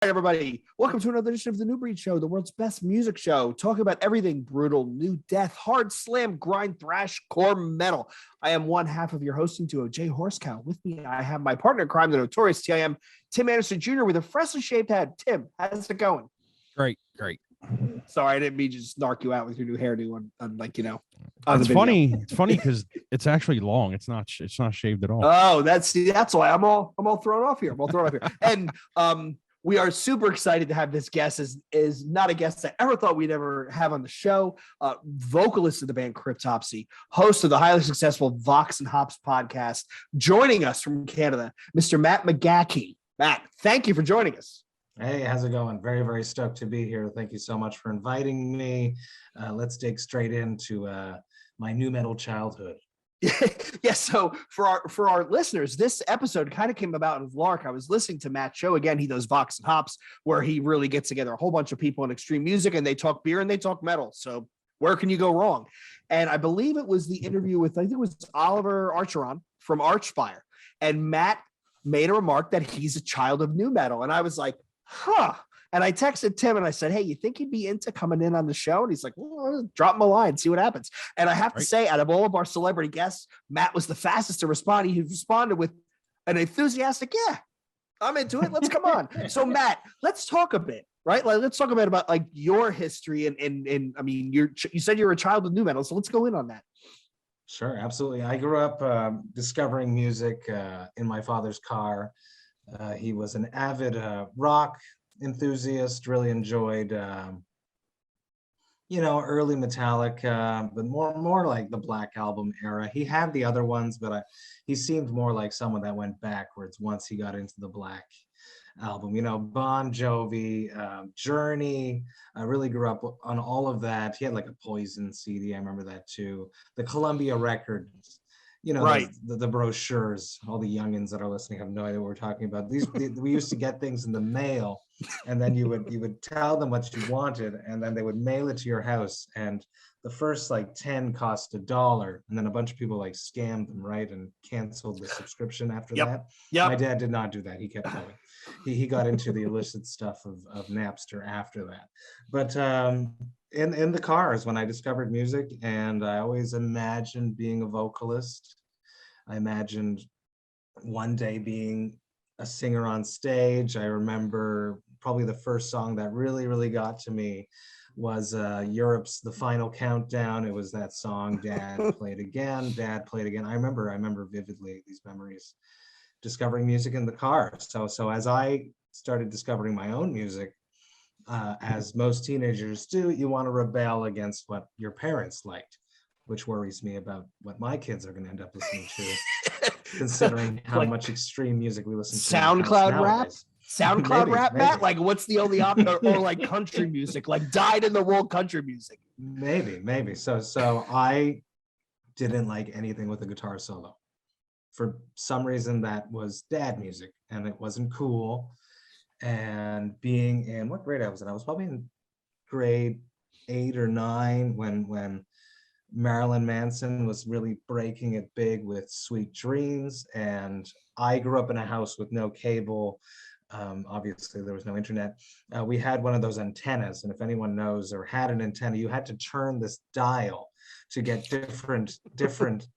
Everybody, welcome to another edition of the New Breed Show, the world's best music show, talking about everything brutal, new death, hard slam, grind, thrash, core metal. I am one half of your hosting duo, Jay Horsecow. With me, I have my partner in crime, the notorious TIM, Tim Anderson Jr. with a freshly shaved head. Tim, how's it going? Great. Sorry, I didn't mean to just narc you out with your new hairdo on like, you know. It's funny. It's funny because it's actually long. It's not shaved at all. Oh, that's why I'm all thrown off here. And we are super excited to have this guest. Is not a guest I ever thought we'd ever have on the show. Vocalist of the band Cryptopsy, host of the highly successful Vox Hops Podcast, joining us from Canada, Mr. Matt McGachy. Matt, thank you for joining us. Hey, how's it going? Very, very stoked to be here. Thank you so much for inviting me. Let's dig straight into my nu metal childhood. Yeah, so for our listeners, this episode kind of came about in Lark. I was listening to Matt's show again. He does Vox and Hops, where he really gets together a whole bunch of people in extreme music, and they talk beer and they talk metal. So where can you go wrong? And I believe it was the interview with, I think it was Oliver Archeron from Archfire, and Matt made a remark that he's a child of nu metal, and I was like, huh. And I texted Tim and I said, hey, you think he'd be into coming in on the show? And he's like, well, drop him a line, see what happens. And I have to say, out of all of our celebrity guests, Matt was the fastest to respond. He responded with an enthusiastic, yeah, I'm into it. Let's come on. So Matt, let's talk a bit, right? Like, let's talk a bit about like your history. And I mean, you said you're a child of nu metal. So let's go in on that. Sure, absolutely. I grew up discovering music in my father's car. He was an avid rock enthusiast, really enjoyed early Metallica, but more like the Black Album era. He had the other ones, but he seemed more like someone that went backwards once he got into the Black Album. Bon Jovi, Journey. I really grew up on all of that. He had like a Poison CD, I remember that too. The Columbia Records, right. The brochures. All the youngins that are listening have no idea what we're talking about. We used to get things in the mail, and then you would tell them what you wanted, and then they would mail it to your house. And the first like 10 cost $1, and then a bunch of people like scammed them, right, and canceled the subscription after that. Yeah. My dad did not do that. He kept going. He got into the illicit stuff of Napster after that. But in the cars when I discovered music, and I always imagined being a vocalist. I imagined one day being a singer on stage. I remember probably the first song that really, really got to me was Europe's The Final Countdown. It was that song, Dad Played Again, Dad Played Again. I remember vividly these memories, discovering music in the car. So as I started discovering my own music, as most teenagers do, you want to rebel against what your parents liked, which worries me about what my kids are going to end up listening to, considering how much extreme music we listen to. SoundCloud rap, Matt? Like, what's the only option? Or like country music, like dyed in the wool country music? Maybe. So I didn't like anything with a guitar solo. For some reason, that was dad music, and it wasn't cool. And being in, what grade I was in? I was probably in grade 8 or 9 when Marilyn Manson was really breaking it big with Sweet Dreams. And I grew up in a house with no cable. Obviously, there was no internet. We had one of those antennas, and if anyone knows or had an antenna, you had to turn this dial to get different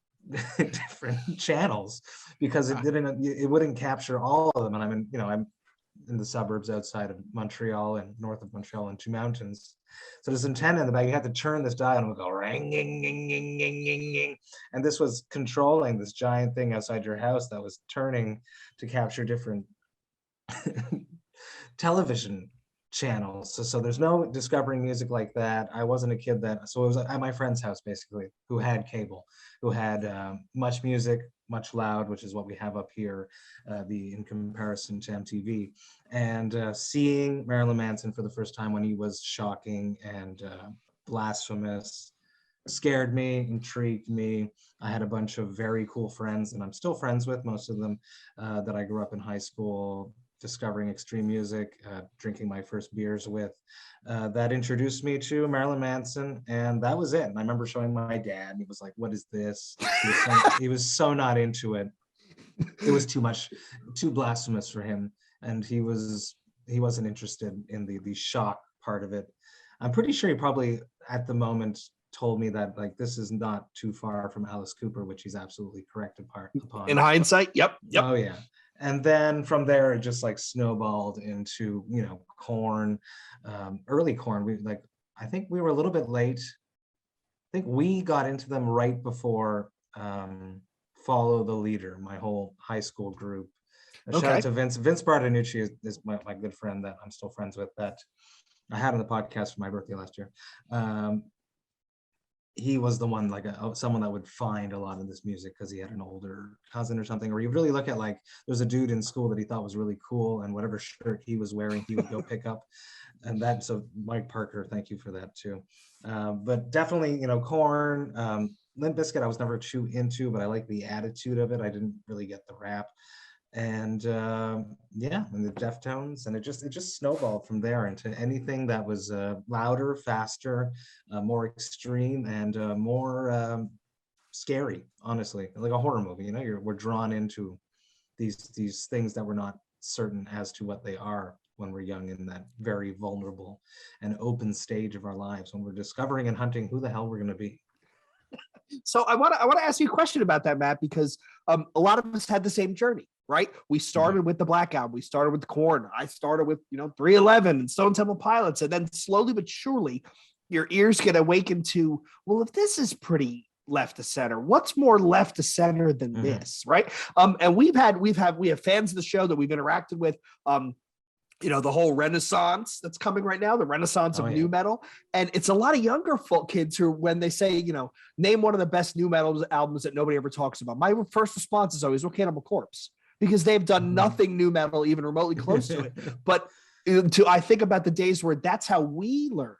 channels, because it wouldn't capture all of them. And I'm in the suburbs outside of Montreal and north of Montreal in two mountains. So there's antenna in the back. You had to turn this dial and it would go ring, ding, ding, ding, ding, ding, ding. And this was controlling this giant thing outside your house that was turning to capture different television channels. So there's no discovering music like that. I wasn't a kid so it was at my friend's house, basically, who had cable, who had much music, much loud, which is what we have up here, in comparison to MTV. And seeing Marilyn Manson for the first time when he was shocking and blasphemous scared me, intrigued me. I had a bunch of very cool friends, and I'm still friends with most of them, that I grew up in high school, discovering extreme music, drinking my first beers with, that introduced me to Marilyn Manson, and that was it. And I remember showing my dad, and he was like, what is this? He was so not into it. It was too much, too blasphemous for him. And he was he wasn't interested in the shock part of it. I'm pretty sure he probably at the moment told me that like this is not too far from Alice Cooper, which he's absolutely correct upon. In hindsight, yep. Oh yeah. And then from there it just like snowballed into, you know, Korn, early Korn. I think we were a little bit late. I think we got into them right before Follow the Leader, my whole high school group. Shout out to Vince Bartonucci is my good friend that I'm still friends with, that I had on the podcast for my birthday last year. He was the one, like someone that would find a lot of this music because he had an older cousin or something, or you really look at like there's a dude in school that he thought was really cool, and whatever shirt he was wearing he would go pick up. And that, so Mike Parker, thank you for that too. But definitely, you know, Korn, Limp Bizkit I was never too into, but I like the attitude of it. I didn't really get the rap. And yeah, and the Deftones, and it just snowballed from there into anything that was louder, faster, more extreme, and more scary. Honestly, like a horror movie. You know, we're drawn into these things that we're not certain as to what they are when we're young, in that very vulnerable and open stage of our lives when we're discovering and hunting who the hell we're going to be. So I want to ask you a question about that, Matt, because a lot of us had the same journey, right? We started with the Black Album, we started with the Korn. I started with 311 and Stone Temple Pilots, and then slowly but surely, your ears get awakened to, well, if this is pretty left to center, what's more left to center than this, right? And we have fans of the show that we've interacted with. The whole renaissance that's coming right now, the renaissance of nu metal. And it's a lot of younger folk kids who, when they say, name one of the best nu metal albums that nobody ever talks about, my first response is always, well, Cannibal Corpse, because they've done nothing nu metal even remotely close to it. But I think about the days where that's how we learned,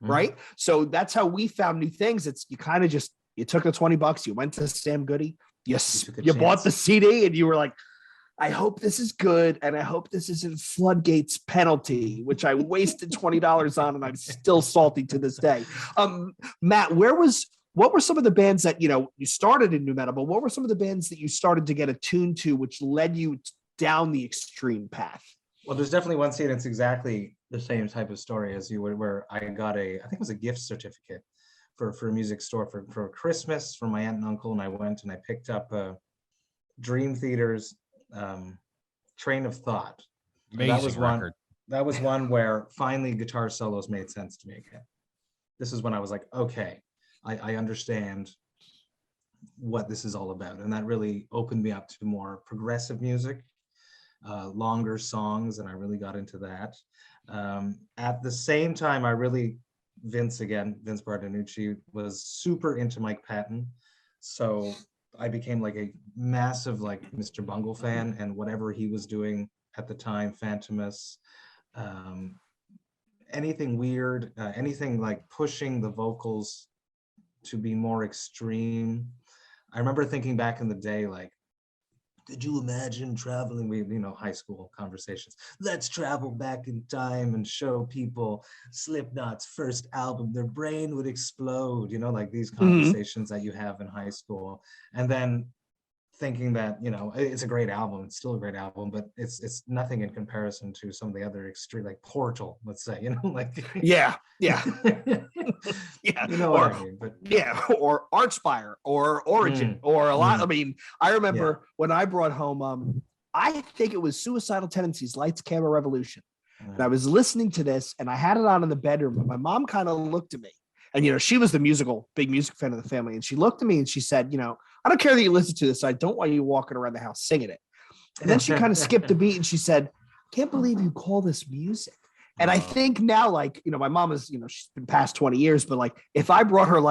right? So that's how we found new things. It's you kind of just, you took the $20, you went to Sam Goody, you bought the CD, and you were like, I hope this is good, and I hope this isn't Floodgates Penalty, which I wasted $20 on, and I'm still salty to this day. Matt, what were some of the bands that you started in nu metal, but what were some of the bands that you started to get attuned to, which led you down the extreme path? Well, there's definitely one scene. It's exactly the same type of story as you, where I got I think it was a gift certificate for a music store for Christmas from my aunt and uncle, and I went and I picked up Dream Theater's Train of Thought. Amazing record. That was one where finally guitar solos made sense to me again. This is when I was like, okay, I understand what this is all about. And that really opened me up to more progressive music, longer songs, and I really got into that. At the same time, Vince Bartonucci was super into Mike Patton. So I became like a massive Mr. Bungle fan, and whatever he was doing at the time, Phantomus, anything weird, anything like pushing the vocals to be more extreme. I remember thinking back in the day, like, could you imagine traveling? High school conversations. Let's travel back in time and show people Slipknot's first album. Their brain would explode, like these conversations that you have in high school. And then thinking that, it's a great album. It's still a great album, but it's nothing in comparison to some of the other extreme, like Portal, let's say, Yeah. Yeah. What I mean, but or Archspire or Origin or a lot. I mean, I remember when I brought home, I think it was Suicidal Tendencies, Lights, Camera, Revolution. And I was listening to this and I had it on in the bedroom, and my mom kind of looked at me, and, she was the big music fan of the family. And she looked at me and she said, I don't care that you listen to this. I don't want you walking around the house singing it. And then she kind of skipped a beat and she said, can't believe you call this music. And I think now, my mom is, she's been past 20 years, but if I brought her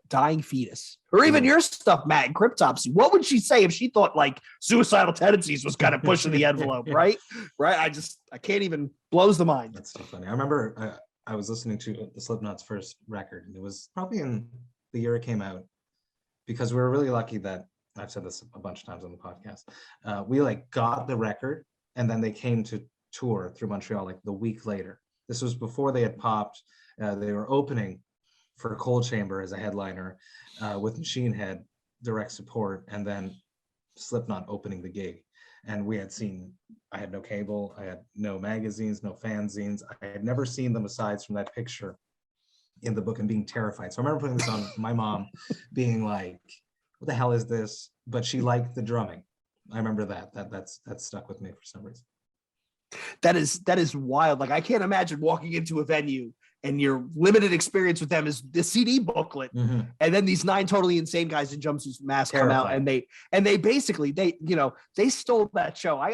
Dying Fetus or even your stuff, Matt, and Cryptopsy, what would she say if she thought Suicidal Tendencies was kind of pushing the envelope, right? Right. I can't even, blows the mind. That's so funny. I remember I was listening to the Slipknot's first record, and it was probably in the year it came out, because we were really lucky that, I've said this a bunch of times on the podcast, we got the record, and then they came to tour through Montreal the week later. This was before they had popped. They were opening for Cold Chamber as a headliner, with Machine Head direct support, and then Slipknot opening the gig. And I had no cable, I had no magazines, no fanzines. I had never seen them aside from that picture in the book and being terrified. So I remember putting this on, my mom being like, what the hell is this? But she liked the drumming. I remember that's stuck with me for some reason. That is wild. Like, I can't imagine walking into a venue and your limited experience with them is the CD booklet, and then these 9 totally insane guys in jumpsuits, masks come out, and they basically they stole that show.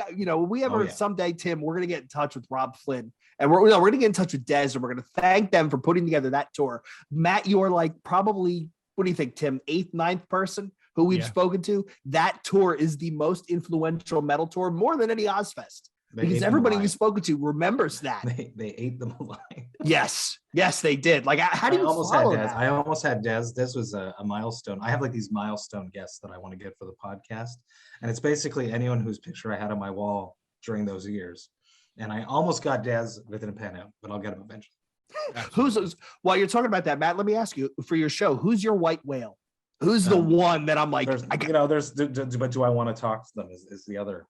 We ever someday, Tim, we're gonna get in touch with Rob Flynn, and we're gonna get in touch with Dez, and we're gonna thank them for putting together that tour. Matt, you're like probably, what do you think, Tim, 8th, 9th person who we've spoken to. That tour is the most influential metal tour, more than any Ozfest. Because everybody we've spoken to remembers that. They ate them alive. Yes, they did. Like, how do you follow that? I almost had Dez. Dez was a milestone. I have like these milestone guests that I want to get for the podcast. And it's basically anyone whose picture I had on my wall during those years. And I almost got Dez within a pen out, but I'll get him eventually. While you're talking about that, Matt, let me ask you, for your show, who's your white whale? Who's the one that I'm like, but do I want to talk to them is the other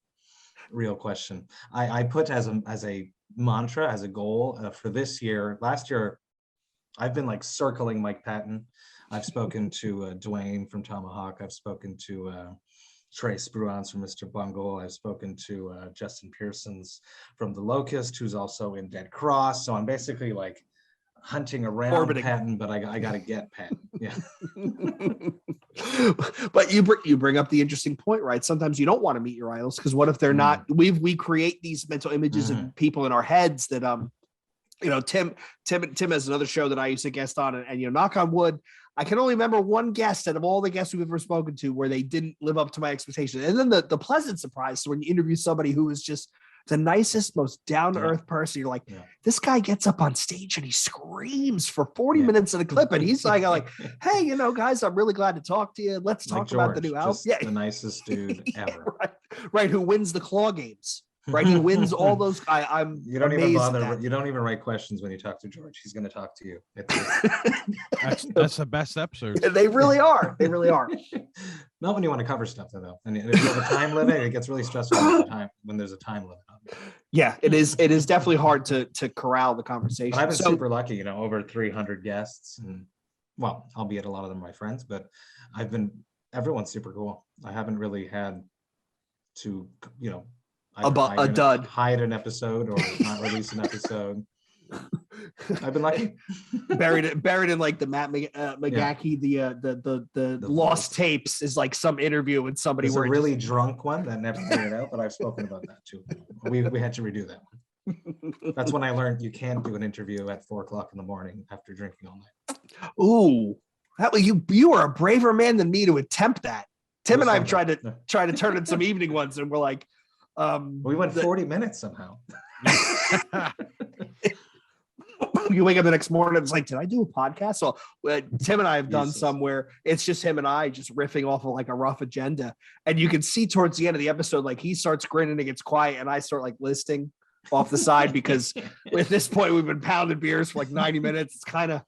real question. I put as a mantra, as a goal for this year. Last year, I've been like circling Mike Patton. I've spoken to Dwayne from Tomahawk. I've spoken to Trace Bruans from Mr. Bungle. I've spoken to Justin Pearsons from The Locust, who's also in Dead Cross. So I'm basically like hunting around orbiting Patton, but I got to get Patton. Yeah. But you bring up the interesting point, right? Sometimes you don't want to meet your idols, because what if they're not? We create these mental images of people in our heads that Tim has another show that I used to guest on, and knock on wood, I can only remember one guest out of all the guests we've ever spoken to where they didn't live up to my expectations. And then the pleasant surprise, so when you interview somebody who is just the nicest, most down-to-earth person, you're like, this guy gets up on stage and he screams for 40 minutes in a clip, and he's like, hey, guys, I'm really glad to talk to you. Let's talk about the new album. Yeah, the nicest dude ever. Right, who wins the claw games. Right, he wins all those. I'm you don't even bother. You don't even write questions when you talk to George. He's going to talk to you. That's the best episode. They really are. They really are. Not when you want to cover stuff, though. And if you have a time limit, it gets really stressful when there's a time limit on it. Yeah, it is. It is definitely hard to corral the conversation. But I've been super lucky. Over 300 guests, and albeit a lot of them are my friends, but everyone's super cool. I haven't really had to, hide an episode or not release an episode. I've been lucky. buried in like the Matt McGachy, the lost tapes is like some interview with somebody. There's a really drunk one that never made it out, but I've spoken about that too. We had to redo that one. That's when I learned you can't do an interview at 4:00 in the morning after drinking all night. Ooh, you are a braver man than me to attempt that. Tim and I have tried to turn in some evening ones, and we're like, we went 40 minutes somehow. You wake up the next morning, it's like, did I do a podcast? So Tim and I have done some where it's just him and I just riffing off of like a rough agenda, and you can see towards the end of the episode, like he starts grinning and gets quiet, and I start like listing off the side, because at this point we've been pounding beers for like 90 minutes. It's kind of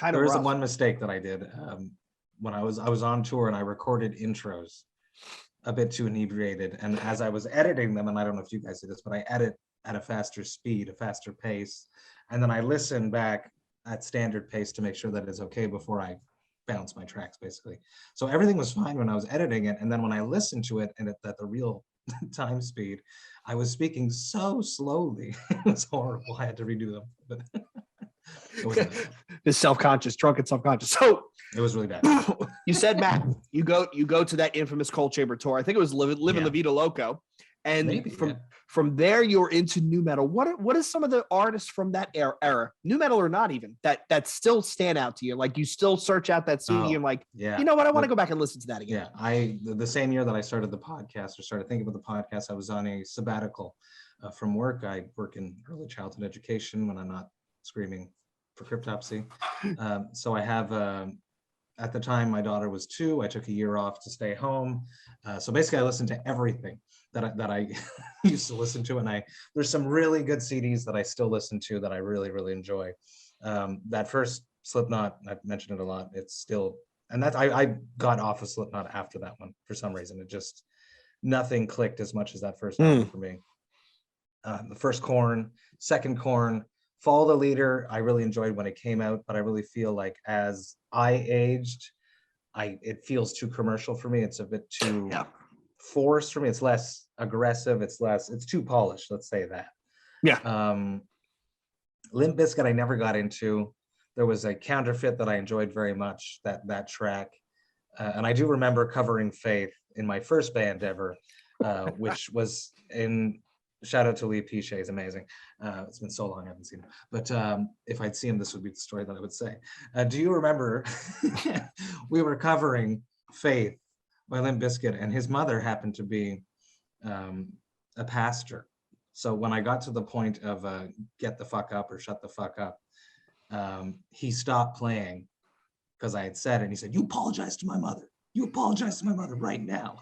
there was rough. One mistake that I did when I was on tour, and I recorded intros a bit too inebriated, and as I was editing them, and I don't know if you guys do this, but I edit at a faster speed, a faster pace, and then I listen back at standard pace to make sure that it's okay before I bounce my tracks, basically. So everything was fine when I was editing it, and then when I listened to it and at the real time speed, I was speaking so slowly. It was horrible. I had to redo them, but this self-conscious, drunk and self-conscious. So it was really bad. You said, Matt, you go to that infamous Cold Chamber tour. I think it was Living La Vida Loco. And maybe, from there, you're into nu metal. What is some of the artists from that era, nu metal or not even, that still stand out to you? Like you still search out that CD and like, you know what, I want to go back and listen to that again. Yeah, the same year that I started the podcast, or started thinking about the podcast, I was on a sabbatical from work. I work in early childhood education when I'm not screaming for Cryptopsy. So I have, at the time my daughter was 2, I took a year off to stay home. So basically I listened to everything that I used to listen to, and there's some really good CDs that I still listen to that I really, really enjoy. That first Slipknot, I've mentioned it a lot. It's still, and that's I got off of Slipknot after that one for some reason. nothing clicked as much as that first album for me. The first Korn, second Korn, Follow the Leader, I really enjoyed when it came out, but I really feel like as I aged, it feels too commercial for me. It's a bit too forced for me. It's less aggressive. It's too polished. Let's say that. Yeah. Limp Bizkit, I never got into. There was a Counterfeit that I enjoyed very much, that track. And I do remember covering Faith in my first band ever, which was in, shout out to Lee Piche, he's amazing. It's been so long I haven't seen him. But if I'd seen him, this would be the story that I would say. Do you remember we were covering Faith by Limp Bizkit, and his mother happened to be a pastor. So when I got to the point of get the fuck up or shut the fuck up, he stopped playing because I had said it, and he said, "You apologize to my mother. You apologize to my mother right now."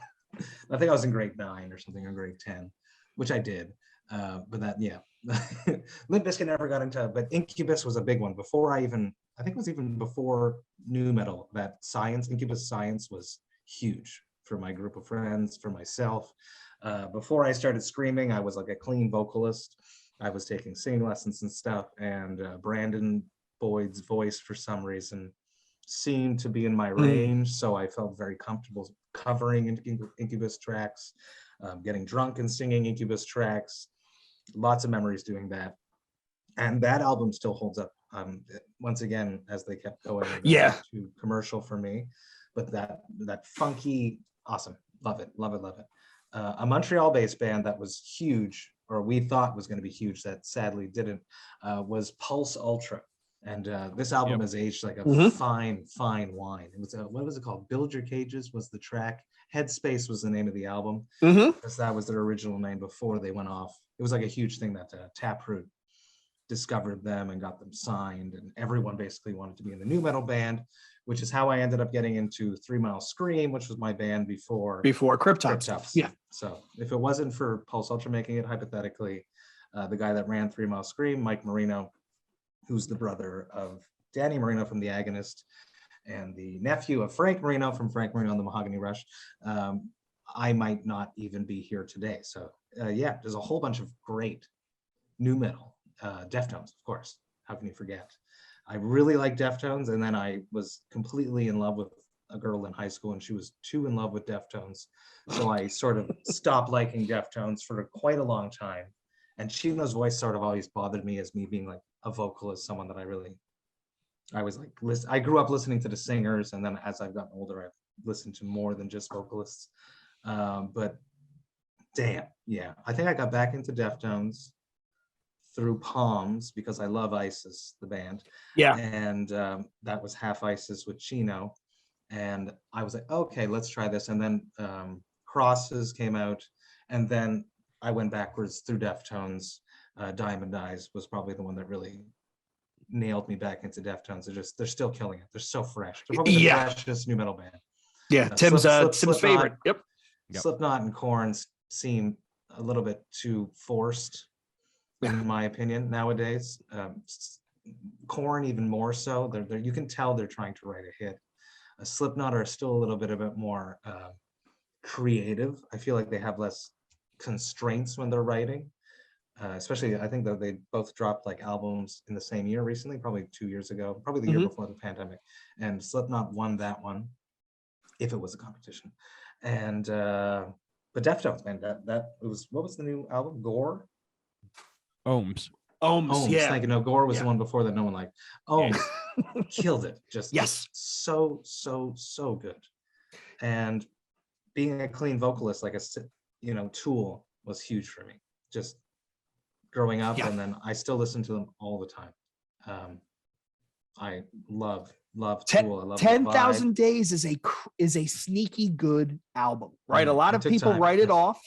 I think I was in grade 9 or something, or grade 10, which I did. But that, yeah. Limp Bizkit never got into, but Incubus was a big one. Before I think it was even before nu metal, that Incubus Science was huge for my group of friends, for myself. Before I started screaming, I was like a clean vocalist. I was taking singing lessons and stuff, and Brandon Boyd's voice, for some reason, seemed to be in my range, so I felt very comfortable covering Incubus tracks, getting drunk and singing Incubus tracks. Lots of memories doing that, and that album still holds up. Once again, as they kept going, too commercial for me, but that funky, awesome, love it. A Montreal-based band that was huge, or we thought was going to be huge, that sadly didn't, was Pulse Ultra. And this album has aged like a fine wine. It was what was it called? Build Your Cages was the track. Headspace was the name of the album, because that was their original name before they went off. It was like a huge thing that Taproot discovered them and got them signed, and everyone basically wanted to be in the nu metal band, which is how I ended up getting into 3 Mile Scream, which was my band before Cryptopsy. Yeah. So if it wasn't for Pulse Ultra making it, hypothetically, the guy that ran 3 Mile Scream, Mike Marino, who's the brother of Danny Marino from The Agonist and the nephew of Frank Marino from Frank Marino and the Mahogany Rush, I might not even be here today. So there's a whole bunch of great nu metal. Deftones, of course. How can you forget? I really like Deftones, and then I was completely in love with a girl in high school, and she was too in love with Deftones. So I sort of stopped liking Deftones for quite a long time. And Chino's voice sort of always bothered me as me being like a vocalist, someone that I was like, I grew up listening to the singers, and then as I've gotten older, I've listened to more than just vocalists. But damn, yeah, I think I got back into Deftones through Palms because I love ISIS, the band. Yeah. And that was half ISIS with Chino. And I was like, okay, let's try this. And then Crosses came out. And then I went backwards through Deftones. Diamond Eyes was probably the one that really nailed me back into Deftones. They're still killing it. They're so fresh. They're probably the freshest nu metal band. Yeah, Tim's favorite. Yep. Slipknot and Korn seem a little bit too forced, in my opinion, nowadays. Korn even more so. They're you can tell they're trying to write a hit. Slipknot are still a little bit more creative. I feel like they have less constraints when they're writing. Especially, I think that they both dropped like albums in the same year recently, probably 2 years ago, probably the year before the pandemic. And Slipknot won that one, if it was a competition. And but Deftones, man, that it was, what was the new album? Gore? Ohms. Yeah. Thank you. No, Gore was the one before that no one liked. Ohms killed it. Just so good. And being a clean vocalist, like a Tool was huge for me. Just growing up, and then I still listen to them all the time. I love Tool. I love 10,000 Days is a sneaky good album, right? A lot of people write it off,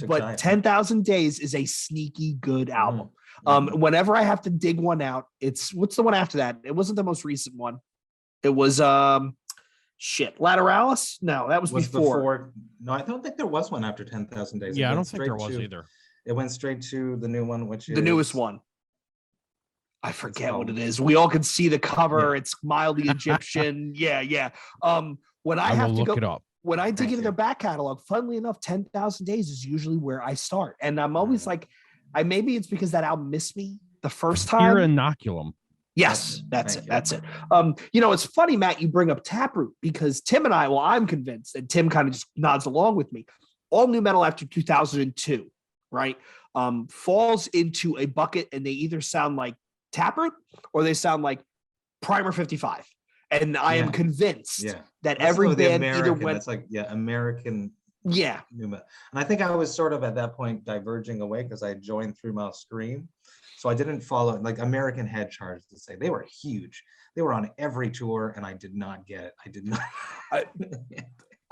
but 10,000 Days is a sneaky good album. Whenever I have to dig one out, what's the one after that? It wasn't the most recent one. It was Lateralis? No, that was before. No, I don't think there was one after 10,000 Days. Yeah, I don't think there was either. It went straight to the new one, which is the newest one. I forget what it is. We all can see the cover. Yeah. It's mildly Egyptian. Yeah. When I have to look it up. when I dig Thank into you. their back catalog, funnily enough, 10,000 Days is usually where I start. And I'm always like, maybe it's because that album missed me the first time. Pure inoculum. Yes, that's Thank it. you. That's it. It's funny, Matt, you bring up Taproot because Tim and I, well, I'm convinced, and Tim kind of just nods along with me. All new metal after 2002, right? Falls into a bucket, and they either sound like Taproot or they sound like Primer 55. And I am convinced that every band either went. That's like American. Yeah. New metal. And I think I was sort of at that point diverging away because I joined Through Mouth Scream. So I didn't follow like American Head Charge to say they were huge. They were on every tour and I did not get it. I did not.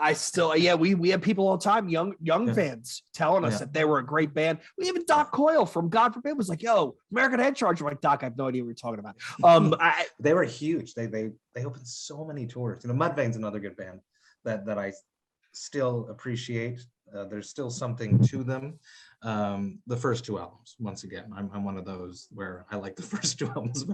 I still, we have people all the time, young fans telling us that they were a great band. Even Doc Coyle from God Forbid was like, yo, American Head Charge. I'm like, Doc, I have no idea what you're talking about. They were huge. They opened so many tours. Mudvayne's another good band that I still appreciate. There's still something to them. The first two albums, once again, I'm one of those where I like the first two albums.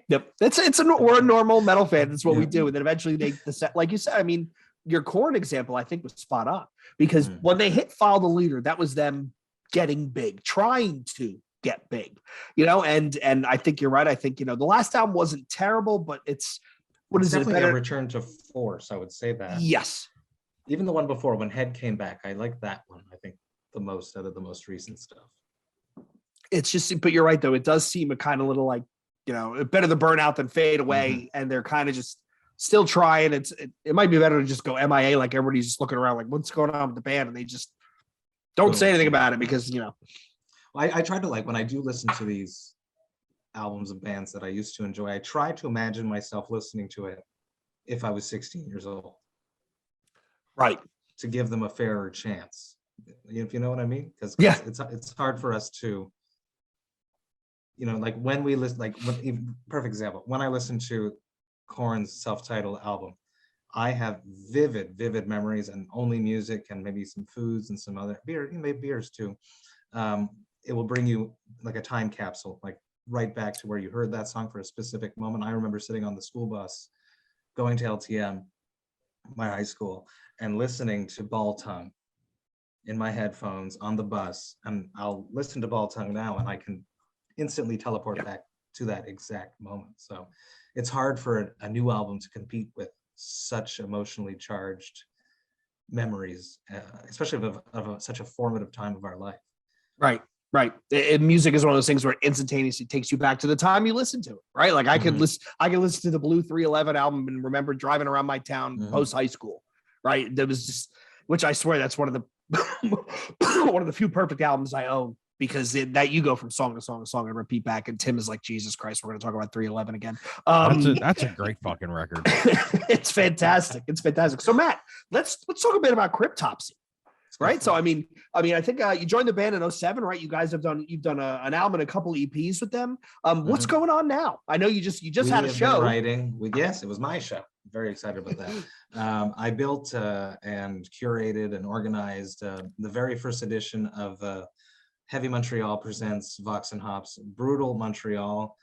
Yep. We're a normal metal fan. That's what we do. And then eventually the set, like you said, I mean, your Korn example, I think was spot on because when they hit Follow the Leader, that was them getting big, trying to get big, and I think you're right. I think, the last album wasn't terrible, but it's definitely a return to force. I would say that. Yes. Even the one before when Head came back, I like that one. I think the most out of the most recent stuff. It's just, but you're right though. It does seem a kind of little like, better the burnout than fade away. And they're kind of just still trying. It might be better to just go MIA. Like everybody's just looking around like what's going on with the band. And they just don't say anything about it because, I try to like, when I do listen to these albums of bands that I used to enjoy, I try to imagine myself listening to it if I was 16 years old. Right. To give them a fairer chance. If you know what I mean? Because it's hard for us to, like when we listen, perfect example, when I listen to Korn's self-titled album, I have vivid memories and only music and maybe some foods and some other beer, maybe beers too. It will bring you like a time capsule, like right back to where you heard that song for a specific moment. I remember sitting on the school bus going to LTM, my high school, and listening to Ball Tongue in my headphones on the bus. And I'll listen to Ball Tongue now and I can instantly teleport back to that exact moment. So it's hard for a new album to compete with such emotionally charged memories, especially of such a formative time of our life. Right. Music is one of those things where it instantaneously takes you back to the time you listened to it, right? Like I could listen to the Blue 311 album and remember driving around my town post high school, right? That was just, which I swear that's one of the one of the few perfect albums I own because that you go from song to song to song and repeat back. And Tim is like, Jesus Christ, we're going to talk about 311 again. That's a great fucking record. It's fantastic. It's fantastic. So Matt, let's talk a bit about Cryptopsy. Right. So, I mean, I think you joined the band in 2007, right? You guys you've done an album and a couple EPs with them. What's going on now? I know you just had a show. Writing. Yes, it was my show. Very excited about that. I built and curated and organized the very first edition of Heavy Montreal presents Vox and Hops Brutal Montreal.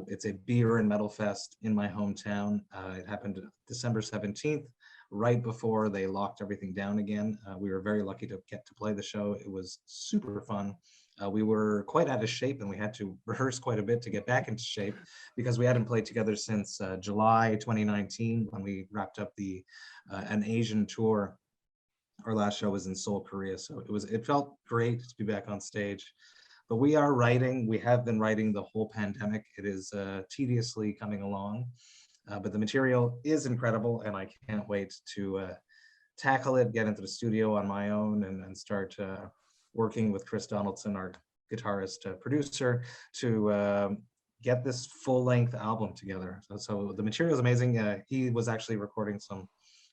It's a beer and metal fest in my hometown. It happened December 17th. Right before they locked everything down again. We were very lucky to get to play the show. It was super fun. We were quite out of shape and we had to rehearse quite a bit to get back into shape because we hadn't played together since July 2019 when we wrapped up an Asian tour. Our last show was in Seoul, Korea. So it felt great to be back on stage. But we are writing. We have been writing the whole pandemic. It is tediously coming along. But the material is incredible and I can't wait to tackle it, get into the studio on my own and start working with Chris Donaldson, our guitarist producer, to get this full-length album together. So the material is amazing. He was actually recording some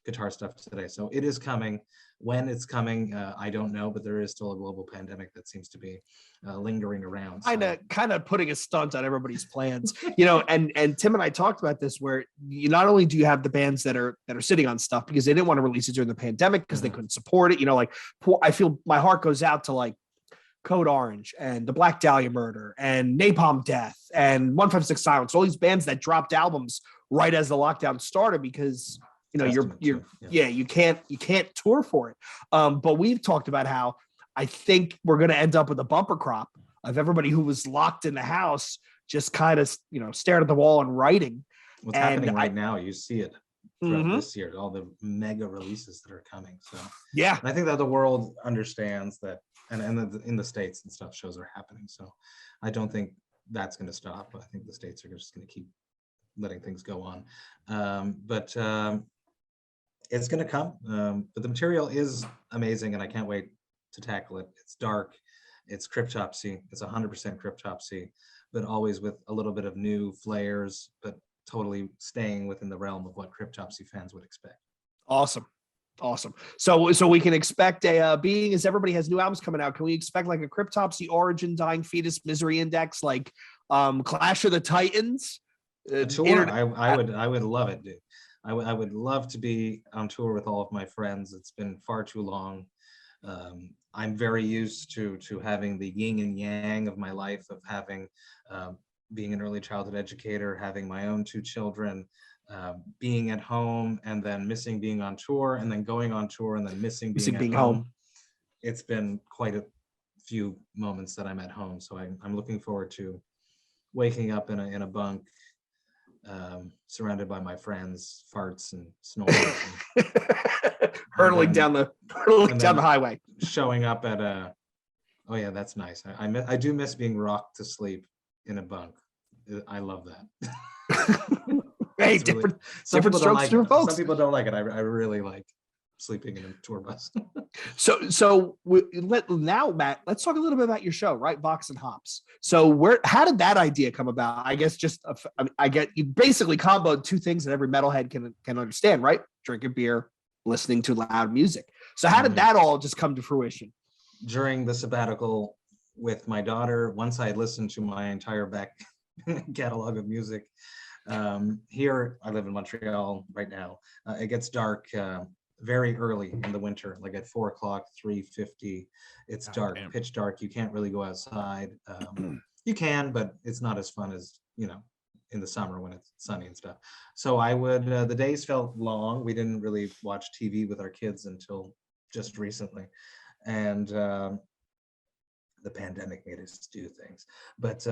guitar stuff today. So it is coming. When it's coming, I don't know, but there is still a global pandemic that seems to be lingering around. Kind of putting a stunt on everybody's plans, and Tim and I talked about this where you not only do you have the bands that are sitting on stuff because they didn't want to release it during the pandemic because they couldn't support it. I feel my heart goes out to like Code Orange and the Black Dahlia Murder and Napalm Death and 156 Silence, all these bands that dropped albums right as the lockdown started because you know, Testament you're to it, yeah, you can't tour for it. But we've talked about how I think we're going to end up with a bumper crop of everybody who was locked in the house, just kind of, you know, stared at the wall and writing. What's And happening right now, you see it throughout Mhm. this year, all the mega releases that are coming. So Yeah, and I think that the world understands that, and in the States and stuff, shows are happening. So I don't think that's going to stop. I think the States are just going to keep letting things go on. But it's going to come. But the material is amazing, and I can't wait to tackle it. It's dark. It's Cryptopsy. It's 100% Cryptopsy, but always with a little bit of new flares, but totally staying within the realm of what Cryptopsy fans would expect. awesome. So we can expect a being as everybody has new albums coming out. Can we expect like a Cryptopsy, Origin, Dying Fetus, Misery Index, like Clash of the Titans? A tour, I would love it, dude. I would love to be on tour with all of my friends. It's been far too long. I'm very used to having the yin and yang of my life, of having being an early childhood educator, having my own 2 children, being at home, and then missing being on tour, and then going on tour, and then missing being at home. It's been quite a few moments that I'm at home, so I'm looking forward to waking up in a bunk, surrounded by my friends, farts and snores, hurtling down the highway. showing up at a. Oh yeah, that's nice. I do miss being rocked to sleep in a bunk. I love that. Hey, It's really- different strokes for folks. Some people don't like it. I really like sleeping in a tour bus. So now, Matt, let's talk a little bit about your show, right? Vox and Hops. So how did that idea come about? I guess I get you basically comboed 2 things that every metalhead can understand, right? Drinking beer, listening to loud music. So how did that all just come to fruition? During the sabbatical with my daughter, once I had listened to my entire back catalog of music, here I live in Montreal right now. It gets dark very early in the winter, like at 4 o'clock, 3:50. It's dark, pitch dark. You can't really go outside. You can, but it's not as fun as, you know, in the summer when it's sunny and stuff. So I would, the days felt long. We didn't really watch TV with our kids until just recently. And the pandemic made us do things. But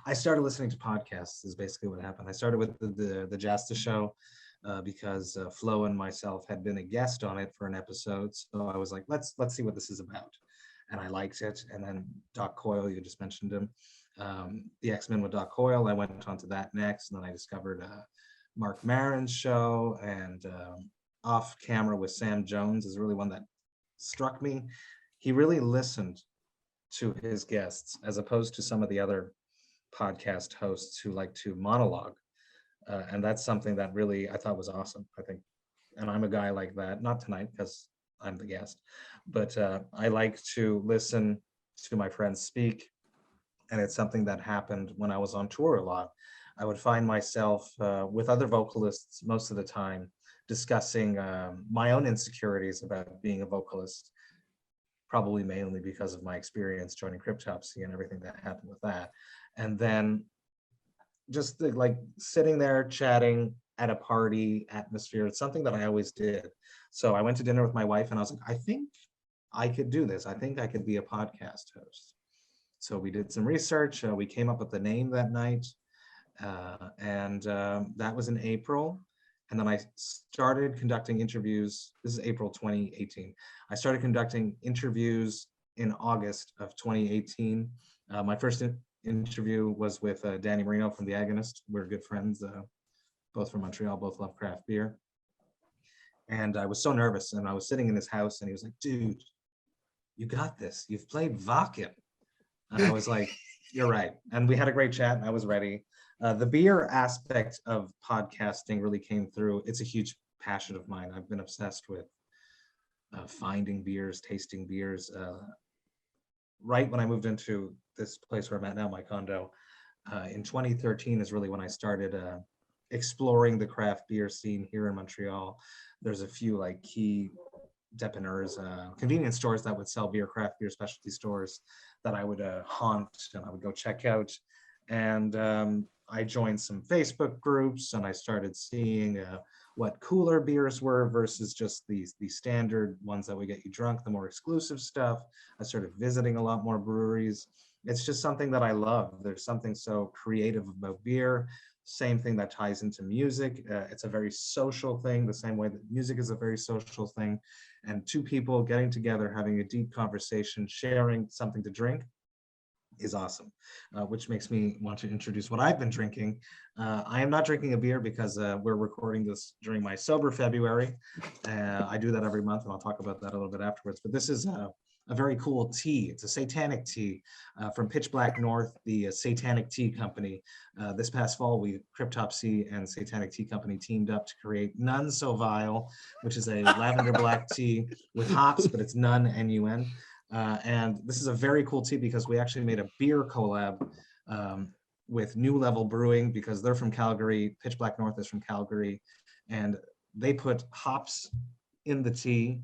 I started listening to podcasts is basically what happened. I started with the Jasta show because Flo and myself had been a guest on it for an episode. So I was like, let's see what this is about. And I liked it. And then Doc Coyle, you just mentioned him. The X-Men with Doc Coyle, I went on to that next. And then I discovered Mark Maron's show, and Off Camera with Sam Jones is really one that struck me. He really listened to his guests as opposed to some of the other podcast hosts who like to monologue. And that's something that really I thought was awesome, I think. And I'm a guy like that, not tonight because I'm the guest, but I like to listen to my friends speak. And it's something that happened when I was on tour a lot. I would find myself with other vocalists most of the time discussing my own insecurities about being a vocalist, probably mainly because of my experience joining Cryptopsy and everything that happened with that. And then just like sitting there chatting at a party atmosphere, it's something that I always did. So I went to dinner with my wife and I was like, I think I could do this. I think I could be a podcast host. So we did some research. We came up with the name that night. And that was in April. And then I started conducting interviews. This is April 2018. I started conducting interviews in August of 2018. My first interview was with Danny Marino from The Agonist. We're good friends, both from Montreal, both love craft beer. And I was so nervous, and I was sitting in his house and he was like, dude, you got this. You've played Vakken. And I was like, you're right. And we had a great chat and I was ready. The beer aspect of podcasting really came through. It's a huge passion of mine. I've been obsessed with finding beers, tasting beers. Right when I moved into this place where I'm at now, my condo, in 2013 is really when I started exploring the craft beer scene here in Montreal. There's a few like key dépanneurs, convenience stores that would sell beer, craft beer, specialty stores that I would haunt and I would go check out. And I joined some Facebook groups and I started seeing what cooler beers were versus just the standard ones that would get you drunk, the more exclusive stuff. I started visiting a lot more breweries. It's just something that I love. There's something so creative about beer. Same thing that ties into music. It's a very social thing, the same way that music is a very social thing. And two people getting together, having a deep conversation, sharing something to drink is awesome, which makes me want to introduce what I've been drinking. I am not drinking a beer because we're recording this during my sober February. I do that every month, and I'll talk about that a little bit afterwards. But this is a very cool tea. It's a satanic tea from Pitch Black North, the Satanic Tea Company. This past fall, Cryptopsy and Satanic Tea Company teamed up to create None So Vile, which is a lavender black tea with hops, but it's none, N-U-N. And this is a very cool tea because we actually made a beer collab with New Level Brewing, because they're from Calgary. Pitch Black North is from Calgary, and they put hops in the tea,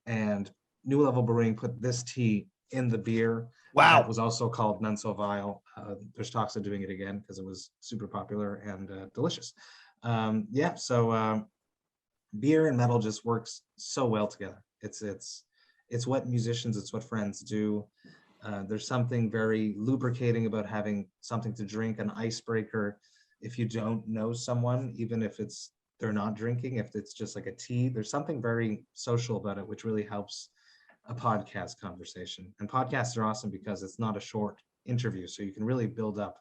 and New Level Brewing put this tea in the beer. Wow. That was also called None So Vile. There's talks of doing it again because it was super popular and delicious. So beer and metal just works so well together. It's what musicians, it's what friends do. There's something very lubricating about having something to drink, an icebreaker. If you don't know someone, even if they're not drinking, if it's just like a tea, there's something very social about it, which really helps a podcast conversation. And podcasts are awesome because it's not a short interview, so you can really build up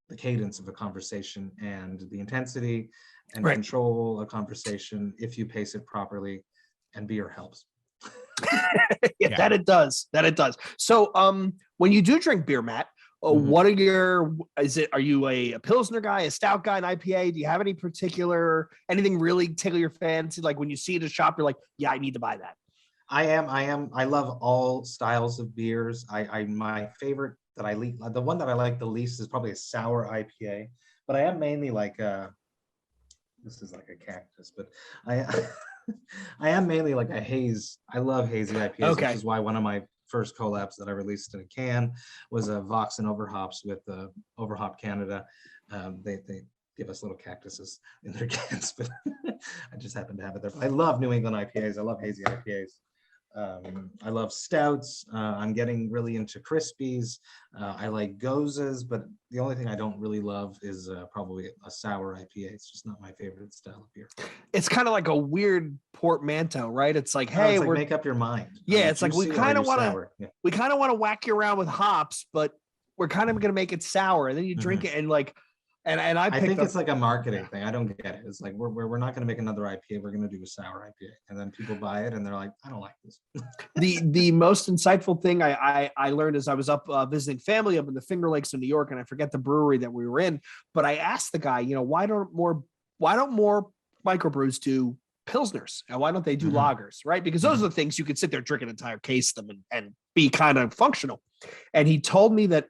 the cadence of a conversation and the intensity and control a conversation if you pace it properly, and beer helps. Yeah, that it does. So when you do drink beer, Matt, what are you a Pilsner guy, a stout guy, an IPA? Do you have anything really tickle your fancy? Like when you see it at a shop, you're like, yeah, I need to buy that. I love all styles of beers. My favorite the one that I like the least is probably a sour IPA, but I am mainly like this is like a cactus, but I am mainly like a haze. I love hazy IPAs, which is why one of my first collabs that I released in a can was a Vox and Overhops with Overhop Canada. They give us little cactuses in their cans, but I just happen to have it there. But I love New England IPAs. I love hazy IPAs. I love stouts. I'm getting really into Crispies. I like Gozas, but the only thing I don't really love is probably a sour IPA. It's just not my favorite style of beer. It's kind of like a weird portmanteau, right? It's like, hey, it's like make up your mind. Yeah, it's like we kind of want to whack you around with hops, but we're kind of going to make it sour, and then you drink it and like. And I think it's like a marketing thing. I don't get it. It's like we're not going to make another IPA. We're going to do a sour IPA, and then people buy it and they're like, I don't like this. The most insightful thing I learned as I was up visiting family up in the Finger Lakes of New York, and I forget the brewery that we were in, but I asked the guy, why don't more microbrews do Pilsners, and why don't they do lagers, right? Because those are the things you could sit there, drink an entire case of them and be kind of functional. And he told me that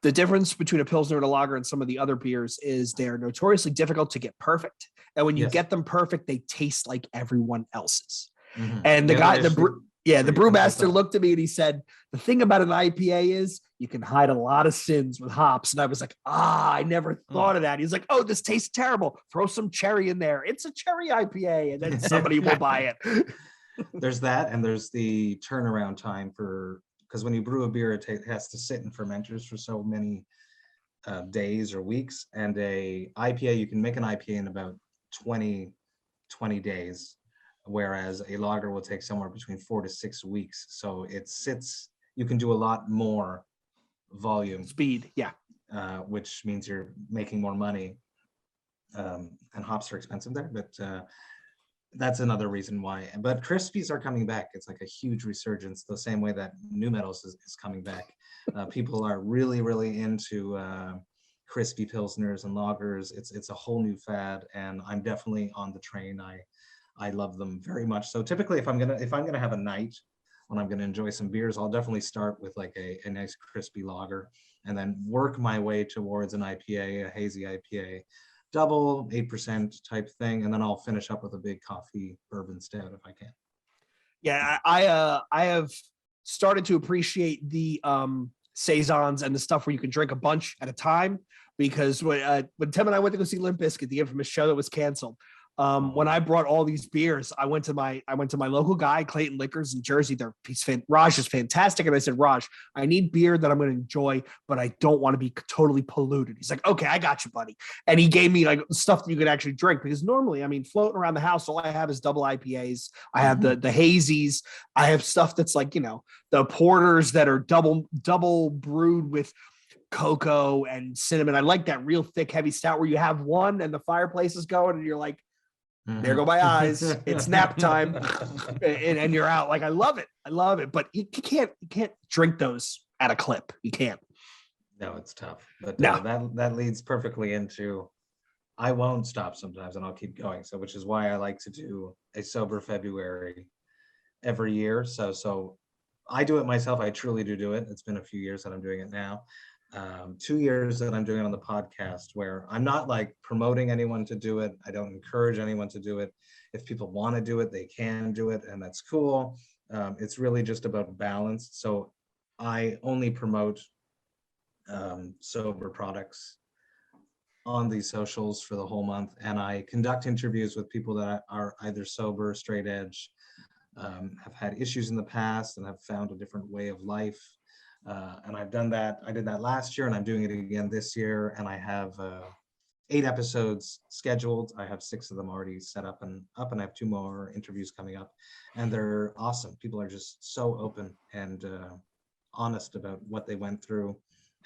the difference between a Pilsner and a lager and some of the other beers is they're notoriously difficult to get perfect. And when you get them perfect, they taste like everyone else's. And the brewmaster looked at me and he said, the thing about an IPA is you can hide a lot of sins with hops. And I was like, I never thought of that. He's like, oh, this tastes terrible. Throw some cherry in there. It's a cherry IPA. And then somebody will buy it. There's that. And there's the turnaround time because when you brew a beer, it has to sit in fermenters for so many days or weeks. And a IPA, you can make an IPA in about 20 days, whereas a lager will take somewhere between 4 to 6 weeks. So you can do a lot more volume. Speed, yeah. Which means you're making more money. And hops are expensive there, but that's another reason why. But Crispies are coming back. It's like a huge resurgence, the same way that numetal is coming back. People are really, really into crispy Pilsners and lagers. It's a whole new fad, and I'm definitely on the train. I love them very much. So typically, if I'm gonna have a night when I'm gonna enjoy some beers, I'll definitely start with like a nice crispy lager, and then work my way towards an IPA, a hazy IPA. Double 8% type thing, and then I'll finish up with a big coffee bourbon stout if I can. Yeah, I have started to appreciate the saisons and the stuff where you can drink a bunch at a time. Because when Tim and I went to go see Limp Bizkit, the infamous show that was canceled, when I brought all these beers, I went to my local guy, Clayton Liquors in Jersey. Raj is fantastic. And I said, Raj, I need beer that I'm going to enjoy, but I don't want to be totally polluted. He's like, okay, I got you, buddy. And he gave me like stuff that you could actually drink, because normally, I mean, floating around the house, all I have is double IPAs. I have the hazies. I have stuff that's like, the porters that are double brewed with cocoa and cinnamon. I like that real thick, heavy stout where you have one and the fireplace is going and you're like, there go my eyes. It's nap time, and you're out. Like I love it. But you can't drink those at a clip. You can't. No, it's tough. But No. that leads perfectly into, I won't stop sometimes, and I'll keep going. So, which is why I like to do a sober February every year. So I do it myself. I truly do it. It's been a few years that I'm doing it now. 2 years that I'm doing it on the podcast, where I'm not like promoting anyone to do it. I don't encourage anyone to do it. If people want to do it, they can do it, and that's cool. It's really just about balance. So I only promote sober products on these socials for the whole month, and I conduct interviews with people that are either sober, straight edge, have had issues in the past, and have found a different way of life. And I've done that. I did that last year, and I'm doing it again this year. And I have 8 episodes scheduled. I have 6 of them already set up, and I have 2 more interviews coming up, and they're awesome. People are just so open and honest about what they went through,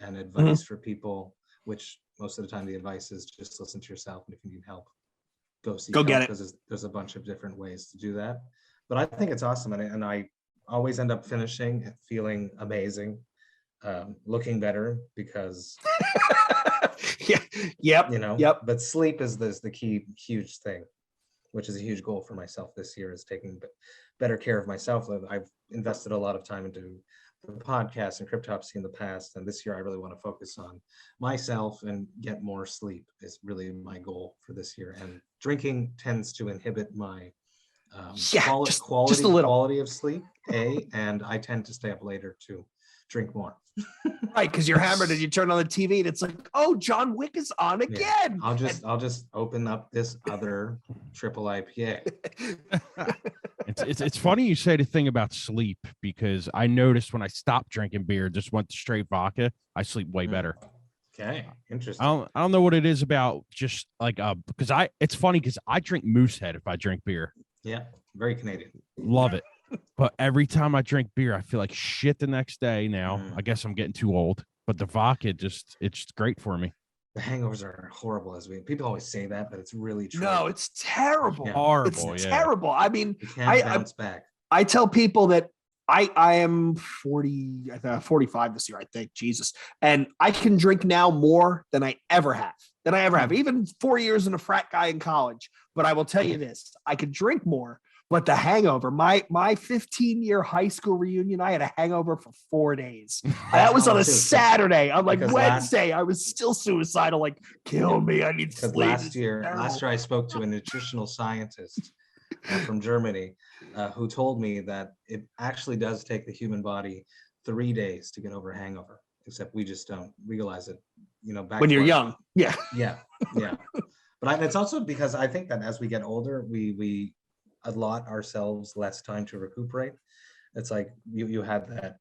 and advice for people, which most of the time the advice is just listen to yourself, and if you need help, go get it. Because there's a bunch of different ways to do that. But I think it's awesome, and I always end up finishing feeling amazing, looking better, because Yep. But sleep is the key huge thing, which is a huge goal for myself this year, is taking better care of myself. I've invested a lot of time into the podcast and Cryptopsy in the past, and this year I really want to focus on myself and get more sleep is really my goal for this year. And drinking tends to inhibit my quality of sleep, and I tend to stay up later to drink more. Right, because you're hammered and you turn on the TV and it's like, oh, John Wick is on again. I'll just open up this other triple IPA. It's funny you say the thing about sleep, because I noticed when I stopped drinking beer, just went to straight vodka, I sleep way better. Okay, interesting. I don't know what it is about, just like because it's funny because I drink Moosehead if I drink beer. Yeah, very Canadian. Love it. But every time I drink beer, I feel like shit the next day now. I guess I'm getting too old. But the vodka, it's great for me. The hangovers are horrible, people always say that, but it's really true. No, it's terrible. Yeah. Horrible, It's terrible. I mean, you can't bounce back. I tell people that I am 40, 45 this year, I think, Jesus. And I can drink now more than I ever have. Even 4 years in a frat guy in college. But I will tell you this, I could drink more. But the hangover, my 15-year high school reunion, I had a hangover for 4 days. That was on a Saturday. On like Wednesday, I was still suicidal. Like, kill me. I need sleep. Last year I spoke to a nutritional scientist from Germany who told me that it actually does take the human body 3 days to get over a hangover, except we just don't realize it. Back when you're young. Yeah. But it's also because I think that as we get older, we allot ourselves less time to recuperate. It's like you had that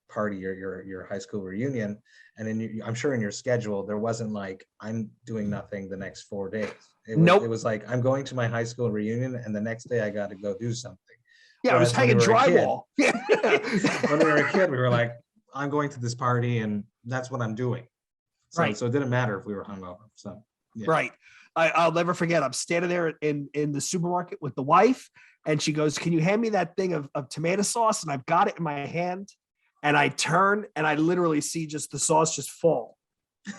party, your high school reunion, and I'm sure in your schedule there wasn't like, I'm doing nothing the next 4 days. It was like, I'm going to my high school reunion, and the next day I got to go do something. Yeah, I was hanging drywall. When we were a kid, we were like, I'm going to this party, and that's what I'm doing. So it didn't matter if we were hungover. So yeah. Right. I'll never forget. I'm standing there in the supermarket with the wife, and she goes, "Can you hand me that thing of tomato sauce?" And I've got it in my hand, and I turn and I literally see just the sauce just fall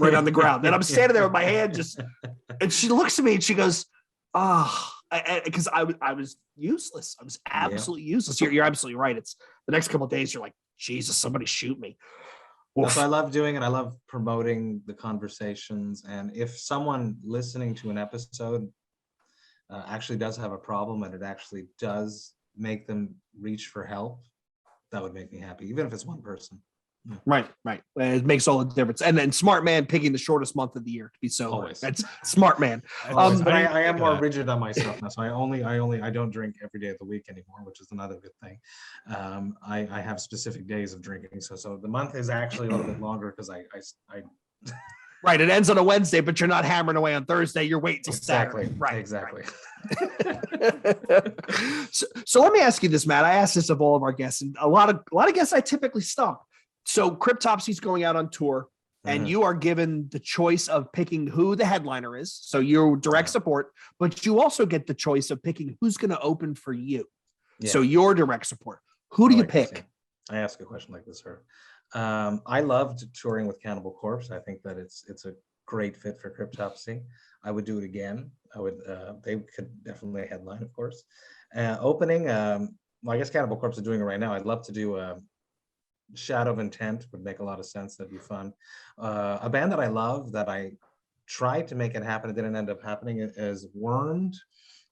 right on the ground. And I'm standing there with my hand and she looks at me and she goes, "Oh," because I was useless. I was absolutely useless. You're absolutely right. It's the next couple of days. You're like, Jesus, somebody shoot me. That's what I love doing, and I love promoting the conversations. And if someone listening to an episode actually does have a problem, and it actually does make them reach for help, that would make me happy, even if it's one person. Right. It makes all the difference. And then smart man picking the shortest month of the year to be sober. Always. That's smart man. But I am more rigid on myself now, so I don't drink every day of the week anymore, which is another good thing. I have specific days of drinking, so the month is actually a little bit longer because I Right. It ends on a Wednesday, but you're not hammering away on Thursday. You're waiting till exactly Saturday. Right. exactly. So let me ask you this, Matt. I asked this of all of our guests, and a lot of guests I typically stump. So Cryptopsy's going out on tour, and you are given the choice of picking who the headliner is. So you're direct support, but you also get the choice of picking who's going to open for you. Yeah. So you're direct support. Who do you pick? I ask a question like this, sir. I loved touring with Cannibal Corpse. I think that it's a great fit for Cryptopsy. I would do it again. They could definitely headline, of course. Opening, well, I guess Cannibal Corpse is doing it right now. I'd love to do Shadow of Intent. Would make a lot of sense. That'd be fun. A band that I love that I tried to make it happen, it didn't end up happening, is Wormed.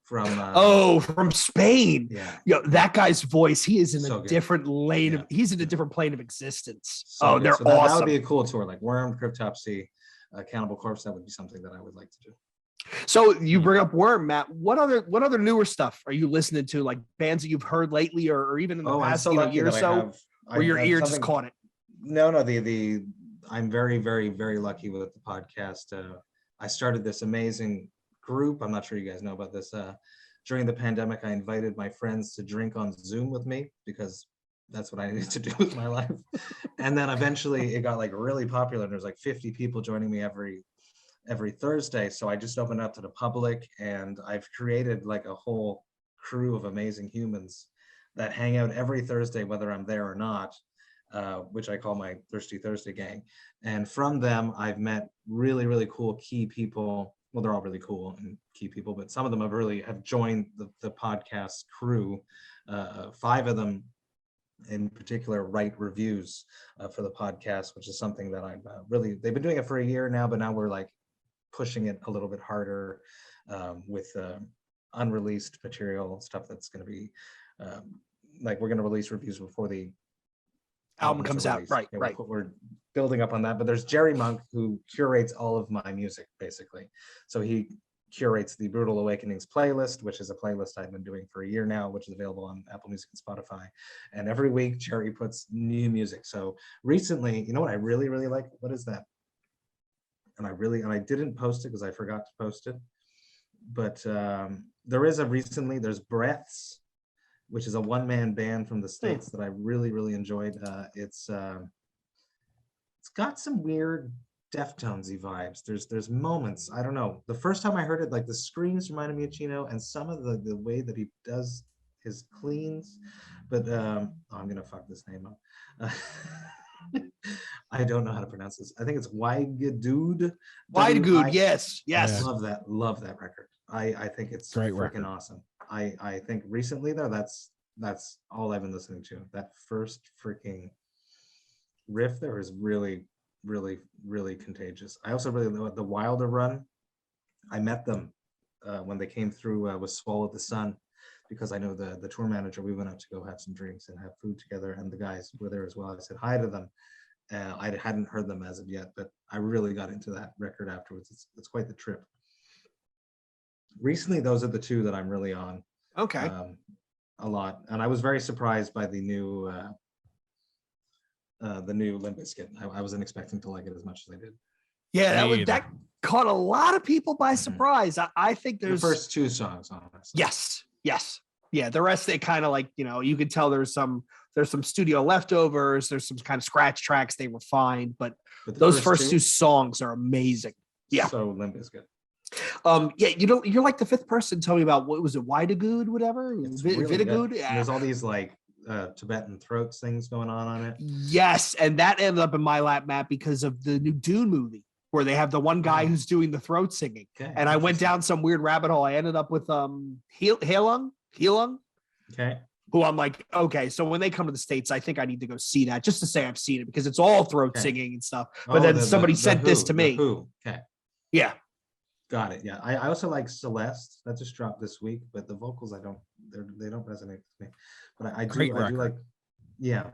From Spain. Yeah. Yo, that guy's voice, he is in so a good. Different lane of, he's in a different plane of existence. So they're awesome. That would be a cool tour, like Worm, Cryptopsy, Cannibal Corpse. That would be something that I would like to do. So you bring up Worm, Matt. What other newer stuff are you listening to, like bands that you've heard lately or even in the past year or so, where your ear just caught it? No, I'm very, very, very lucky with the podcast. I started this amazing group. I'm not sure you guys know about this. During the pandemic, I invited my friends to drink on Zoom with me because that's what I needed to do with my life. And then eventually it got like really popular. There's like 50 people joining me every Thursday. So I just opened up to the public, and I've created like a whole crew of amazing humans that hang out every Thursday, whether I'm there or not, which I call my Thirsty Thursday gang. And from them, I've met really, really cool key people. Well, they're all really cool and key people, but some of them have joined the podcast crew. 5 of them in particular write reviews for the podcast, which is something that I'm they've been doing it for a year now, but now we're like pushing it a little bit harder with unreleased material, stuff that's going to be like we're going to release reviews before the album comes out. Right. We're building up on that, but there's Jerry Monk, who curates all of my music basically. So he curates the Brutal Awakenings playlist, which is a playlist I've been doing for a year now, which is available on Apple Music and Spotify. And every week Jerry puts new music. So recently, you know what I really, really like? What is that? And I didn't post it because I forgot to post it. But there's Breaths, which is a one-man band from the States that I really, really enjoyed. It's got some weird Deftones-y vibes. There's moments, I don't know. The first time I heard it, like the screams reminded me of Chino, and some of the way that he does his cleans. But I'm gonna fuck this name up. I don't know how to pronounce this. I think it's Waigadood. Waigadood, yes. Love that record. I think it's great freaking record. Awesome. I think recently though, that's all I've been listening to. That first freaking riff there is really, really, really contagious. I also really love the Wilder Run. I met them when they came through with Swallow the Sun, because I know the tour manager. We went out to go have some drinks and have food together, and the guys were there as well. I said hi to them. I hadn't heard them as of yet, but I really got into that record afterwards. It's quite the trip. Recently, those are the 2 that I'm really on. Okay. A lot, and I was very surprised by the new Limp Bizkit. I wasn't expecting to like it as much as I did. Yeah, that caught a lot of people by surprise. I think there's the first 2 songs on this. Yes. Yeah, the rest they kind of like, you could tell there's some studio leftovers, there's some kind of scratch tracks they refined, but those first 2 songs are amazing. Yeah. So Limp Bizkit. Yeah, you're like the 5th person to tell me about, what was it, Waigadood, whatever? Vitagood? Yeah. And there's all these like Tibetan throats things going on it. Yes, and that ended up in my lap, Matt, because of the new Dune movie, where they have the one guy who's doing the throat singing. Okay, and I went down some weird rabbit hole. I ended up with Heilung. Okay. Who I'm like, okay, so when they come to the States, I think I need to go see that, just to say I've seen it, because it's all throat singing and stuff. But then somebody sent this to me. Okay. Yeah. Got it. Yeah. I also like Celeste. That just dropped this week, but the vocals they don't resonate with me. But I do like, yeah.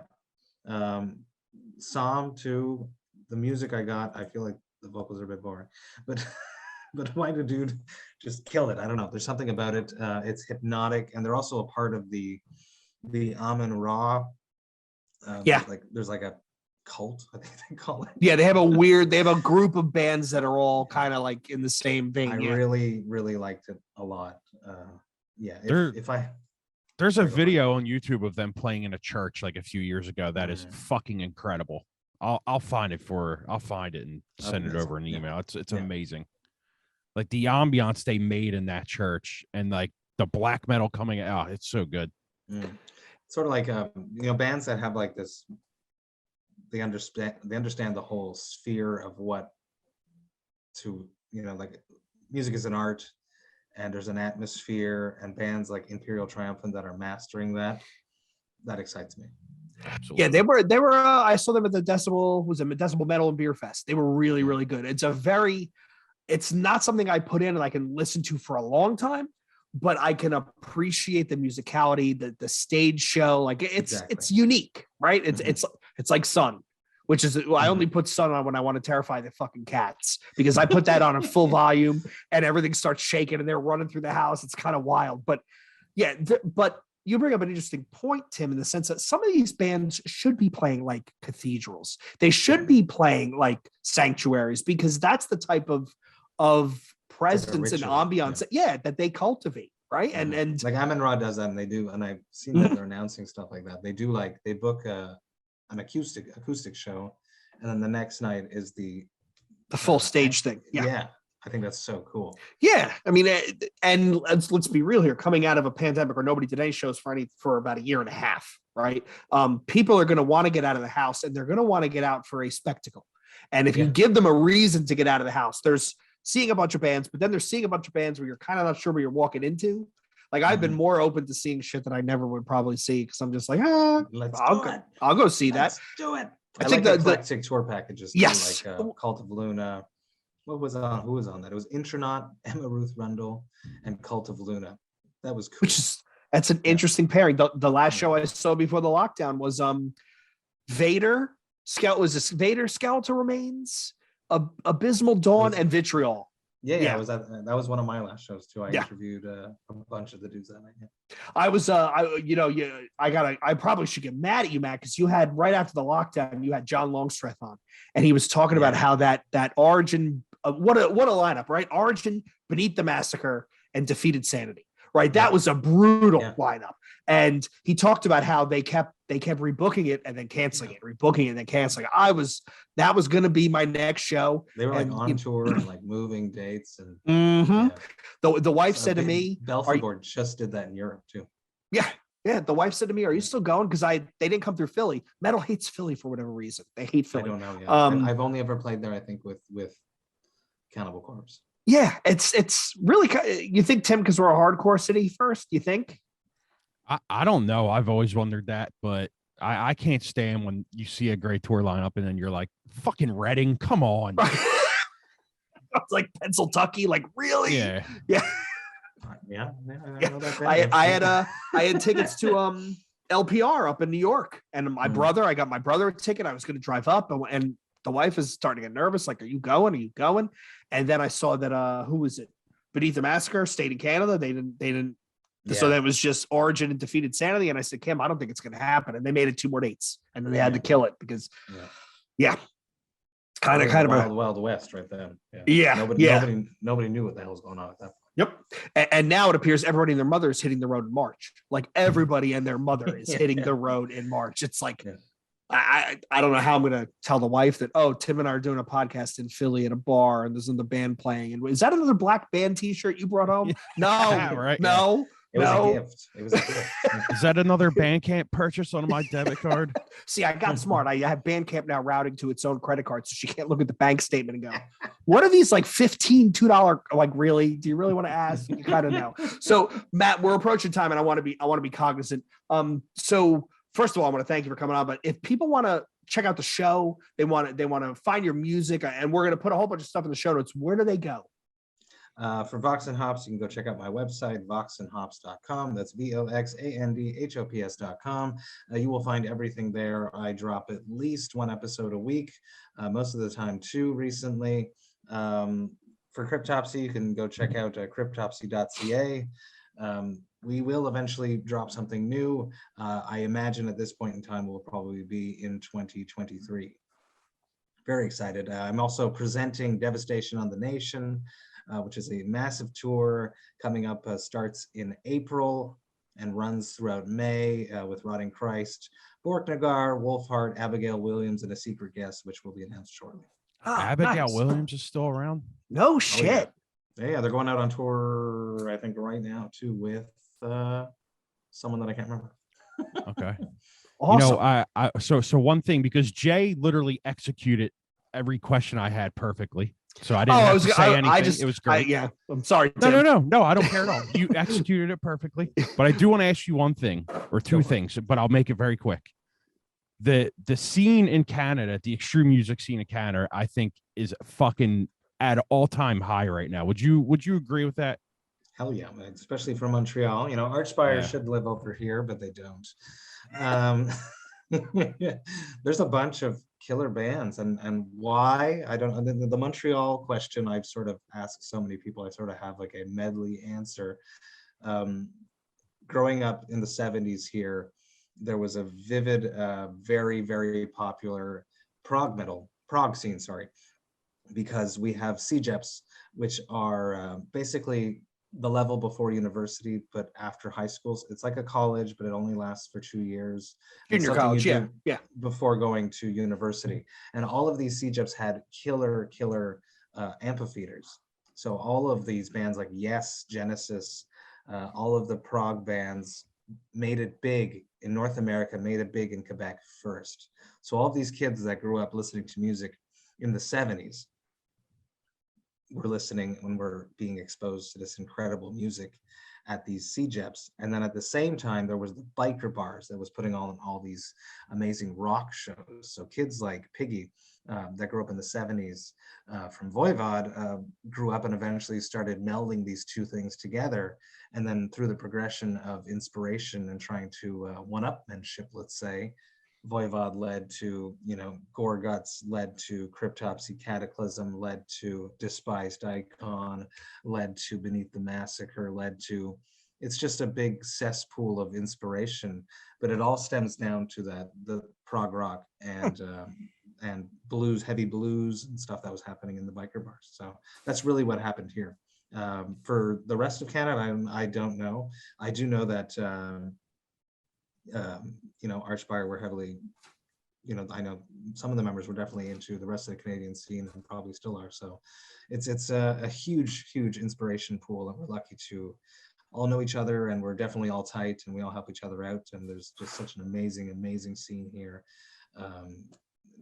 Psalm 2, the music I got, I feel like the vocals are a bit boring, but but why the dude just kill it? I don't know. There's something about it. It's hypnotic, and they're also a part of the Amun Ra. Like there's like a cult, I think they call it. Yeah, they have a group of bands that are all kind of like in the same vein. I really, really liked it a lot. There's a video on YouTube of them playing in a church like a few years ago that is fucking incredible. I'll find it and send it over an email. It's amazing. Like the ambiance they made in that church and like the black metal coming out, it's so good. Sort of like bands that have like this, they understand the whole sphere of what to, like music is an art and there's an atmosphere, and bands like Imperial Triumphant that are mastering that excites me. Absolutely. Yeah, they were I saw them at the Decibel Metal and Beer Fest. They were really, really good. It's not something I put in and I can listen to for a long time, but I can appreciate the musicality, the stage show. Like it's unique, right? It's like Sun, which is I only put Sun on when I want to terrify the fucking cats, because I put that on a full volume and everything starts shaking and they're running through the house. It's kind of wild, but yeah, but you bring up an interesting point, Tim, in the sense that some of these bands should be playing like cathedrals. They should be playing like sanctuaries, because that's the type of presence and ambiance that they cultivate, right? And like Amun Ra does that, and they do, and I've seen that they're announcing stuff like that. They do, like they book an acoustic show, and then the next night is the full stage thing. I think that's so cool. Yeah, I mean, and let's be real here. Coming out of a pandemic where nobody did any shows for about a year and a half, right? People are going to want to get out of the house, and they're going to want to get out for a spectacle. And if you give them a reason to get out of the house, there's seeing a bunch of bands, but then they're seeing a bunch of bands where you're kind of not sure where you're walking into. Like I've been more open to seeing shit that I never would probably see, because I'm just like, I'll go see that. Let's do it. I think the eclectic tour packages. Yes. Too, like Cult of Luna. Who was on that? It was Intronaut, Emma Ruth Rundle, and Cult of Luna. That was cool. That's an interesting pairing. The last show I saw before the lockdown was Vader, Skeletal Remains, Abysmal Dawn, and Vitriol. Yeah. That was one of my last shows too. I interviewed a bunch of the dudes that night. Yeah. I probably should get mad at you, Matt, because you had right after the lockdown, you had John Longstreth on, and he was talking about how that Origin, what a lineup, right? Origin, Beneath the Massacre, and Defeated Sanity, right? That was a brutal lineup. And he talked about how they kept rebooking it and then canceling it, rebooking it and then canceling it. That was going to be my next show. They were like on tour and like moving dates. And the wife said to me, Belfort just did that in Europe too. Yeah. The wife said to me, "Are you still going?" Because they didn't come through Philly. Metal hates Philly for whatever reason. They hate Philly. I don't know. Yeah. I've only ever played there, I think, with Cannibal Corpse. Yeah, it's really. You think, Tim, because we're a hardcore city first? You think? I don't know. I've always wondered that, but I can't stand when you see a great tour lineup and then you're like, fucking Reading, come on. It's like Pennsylvania, like really? Yeah. I had tickets to LPR up in New York, and I got my brother a ticket. I was going to drive up, and the wife is starting to get nervous. Like, are you going? And then I saw that who was it? Beneath the Massacre stayed in Canada. They didn't. So that was just Origin and Defeated Sanity. And I said, Kim, I don't think it's going to happen. And they made it 2 more dates, and then they had to kill it because, kind of Wild West right then. Nobody knew what the hell was going on at that point. Yep. And now it appears everybody and their mother is hitting the road in March. Like everybody and their mother is hitting the road in March. It's like, I don't know how I'm going to tell the wife that, Tim and I are doing a podcast in Philly at a bar, and there's another band playing. And is that another black band t-shirt you brought home? No, right. No. It was a gift. It was a gift. Is that another Bandcamp purchase on my debit card? See, I got smart. I have Bandcamp now routing to its own credit card, so she can't look at the bank statement and go, what are these like $2? Like, really? Do you really want to ask? You kind of know. So, Matt, we're approaching time, and I want to be cognizant. So first of all, I want to thank you for coming on. But if people want to check out the show, they want to find your music, and we're going to put a whole bunch of stuff in the show notes. Where do they go? For Vox and Hops, you can go check out my website, voxandhops.com. That's voxandhops.com. You will find everything there. I drop at least one episode a week, most of the time two recently. For Cryptopsy, you can go check out cryptopsy.ca. We will eventually drop something new. I imagine at this point in time will probably be in 2023. Very excited. I'm also presenting Devastation on the Nation, which is a massive tour coming up, starts in April and runs throughout May with Rotting Christ, Borknagar, Wolfheart, Abigail Williams, and a secret guest, which will be announced shortly. Abigail Williams is still around? No shit. Yeah, they're going out on tour, I think, right now, too, with someone that I can't remember. Okay. Awesome. You know, so one thing, because Jay literally executed every question I had perfectly. So I didn't have to say anything. It was great. Yeah, I'm sorry, Tim. No, I don't care at all. You executed it perfectly. But I do want to ask you one thing or two things, but I'll make it very quick. The scene in Canada, the extreme music scene in Canada, I think is fucking at all-time high right now. Would you agree with that? Hell yeah, man. Especially from Montreal. You know, Archspire should live over here, but they don't. There's a bunch of killer bands, and why I don't. The Montreal question I've sort of asked so many people. I sort of have like a medley answer. Growing up in the 70s here, there was a vivid, very, very popular prog scene. Because we have CJEPs, which are basically the level before university, but after high schools. It's like a college, but it only lasts for 2 years. Junior college, yeah. Before going to university. And all of these CJEPs had killer amphitheaters. So all of these bands like Yes, Genesis, all of the prog bands made it big in North America, made it big in Quebec first. So all of these kids that grew up listening to music in the 70s, we're listening when we're being exposed to this incredible music at these CJEPs. And then at the same time, there was the biker bars that was putting on all these amazing rock shows. So kids like Piggy that grew up in the 70s from Voivod grew up and eventually started melding these two things together. And then through the progression of inspiration and trying to one-upmanship, let's say, Voivod led to, Gore Guts, led to Cryptopsy, Cataclysm, led to Despised Icon, led to Beneath the Massacre, led to, it's just a big cesspool of inspiration, but it all stems down to the prog rock and blues, heavy blues and stuff that was happening in the biker bars. So that's really what happened here. For the rest of Canada, I don't know. I do know that Archspire were heavily, I know some of the members were definitely into the rest of the Canadian scene and probably still are. So it's a huge inspiration pool, and we're lucky to all know each other, and we're definitely all tight and we all help each other out. And there's just such an amazing scene here.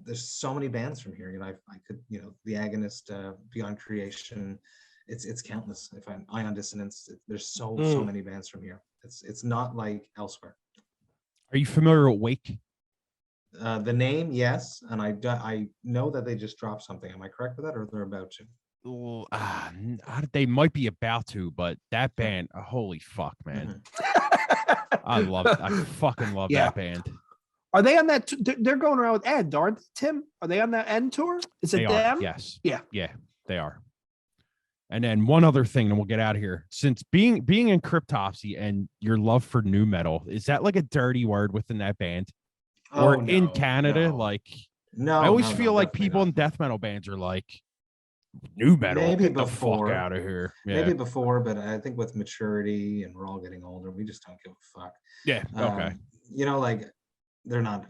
There's so many bands from here. I could, The Agonist, Beyond Creation, it's countless. If I'm Ion Dissonance, there's so many bands from here. It's not like elsewhere. Are you familiar with Wake? The name, yes, and I know that they just dropped something. Am I correct with that, or they're about to? They might be about to, but that band, holy fuck, man! Mm-hmm. I fucking love that band. Are they on that? They're going around with Ed, aren't they, Tim? Are they on that End tour? Is it them? Yes. Yeah, they are. And then one other thing, and we'll get out of here. Since being in Cryptopsy and your love for nu metal, is that like a dirty word within that band? Or in Canada, no. I always feel like people in death metal bands are like, nu metal, maybe get before, the fuck out of here. Yeah. Maybe before, but I think with maturity and we're all getting older, we just don't give a fuck. Yeah. Okay. They're not.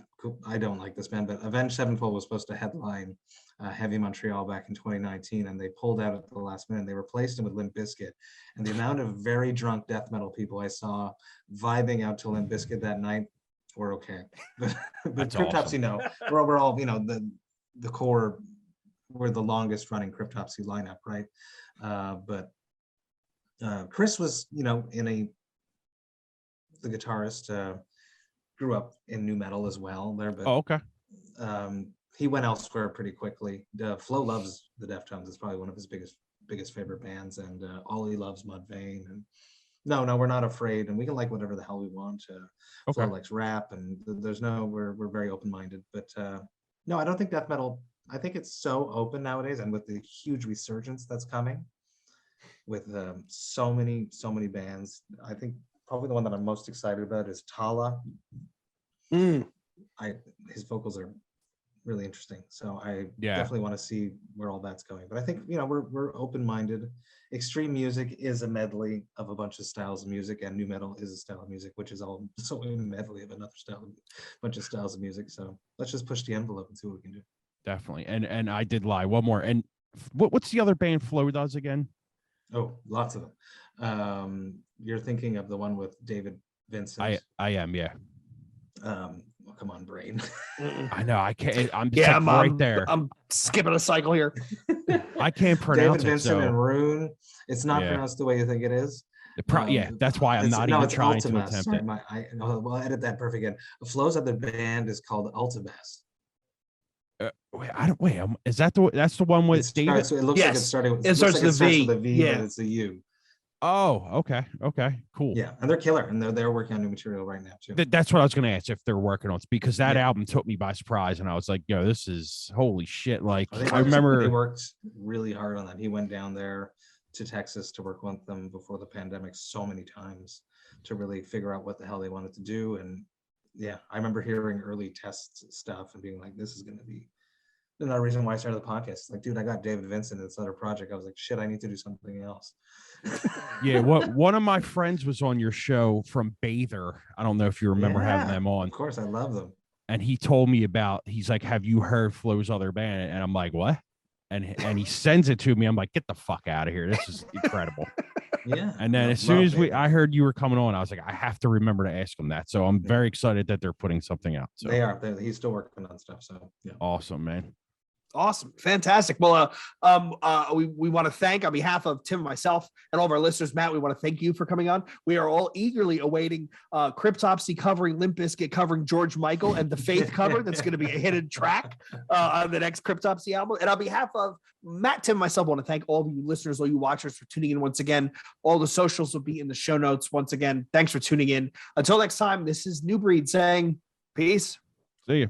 I don't like this band, but Avenged Sevenfold was supposed to headline Heavy Montreal back in 2019, and they pulled out at the last minute. They replaced him with Limp Bizkit, and the amount of very drunk death metal people I saw vibing out to Limp Bizkit that night were okay. But Cryptopsy, awesome. No, we're all the core. We're the longest running Cryptopsy lineup, right? But Chris was, the guitarist. Grew up in nu metal as well there, but okay. He went elsewhere pretty quickly. Flo loves the Deftones. It's probably one of his biggest biggest favorite bands, and Ollie loves Mudvayne, and no, we're not afraid, and we can like whatever the hell we want. Flo likes rap, and we're very open-minded, but no, I don't think death metal, I think it's so open nowadays, and with the huge resurgence that's coming with so many bands, I think probably the one that I'm most excited about is Tala. His vocals are really interesting, so I definitely want to see where all that's going. But I think we're open-minded. Extreme music is a medley of a bunch of styles of music, and nu metal is a style of music, which is also a medley of another bunch of styles of music. So let's just push the envelope and see what we can do. Definitely. And I did lie. One more. And what's the other band Flo does again? Oh, lots of them. You're thinking of the one with David Vincent. I am, yeah. Come on, brain. I know. I can't. I'm right there. I'm skipping a cycle here. I can't pronounce David Vincent and Rune. It's not pronounced the way you think it is. That's why I'm not even trying to attempt it. I'll edit that perfect again. Flo's other band is called Ultimass. Is that that's the one with David? It looks like it started with, it starts with a V. But it's a U. Oh, okay, cool. Yeah, and they're killer, and they're working on new material right now too. That's what I was going to ask, if they're working on it, because that album took me by surprise, and I was like, "Yo, this is holy shit!" Like I remember he worked really hard on that. He went down there to Texas to work with them before the pandemic so many times to really figure out what the hell they wanted to do. And yeah, I remember hearing early test stuff and being like, "This is going to be." Another reason why I started the podcast. It's like, dude, I got David Vincent in this other project. I was like, shit, I need to do something else. Yeah, one of my friends was on your show from Bather. I don't know if you remember having them on. Of course, I love them. And he told me he's like, have you heard Flo's other band? And I'm like, what? And he sends it to me. I'm like, get the fuck out of here. This is incredible. Yeah. And then as soon as I heard you were coming on, I was like, I have to remember to ask him that. So I'm very excited that they're putting something out. So they are. He's still working on stuff. So yeah. Awesome, man. Awesome. Fantastic. Well, we want to thank, on behalf of Tim and myself and all of our listeners, Matt, we want to thank you for coming on. We are all eagerly awaiting Cryptopsy covering Limp Bizkit, covering George Michael, and the Faith cover. That's going to be a hidden track on the next Cryptopsy album. And on behalf of Matt, Tim, and myself, I want to thank all of you listeners, all you watchers for tuning in once again. All the socials will be in the show notes. Once again, thanks for tuning in. Until next time, this is New Breed saying peace. See you.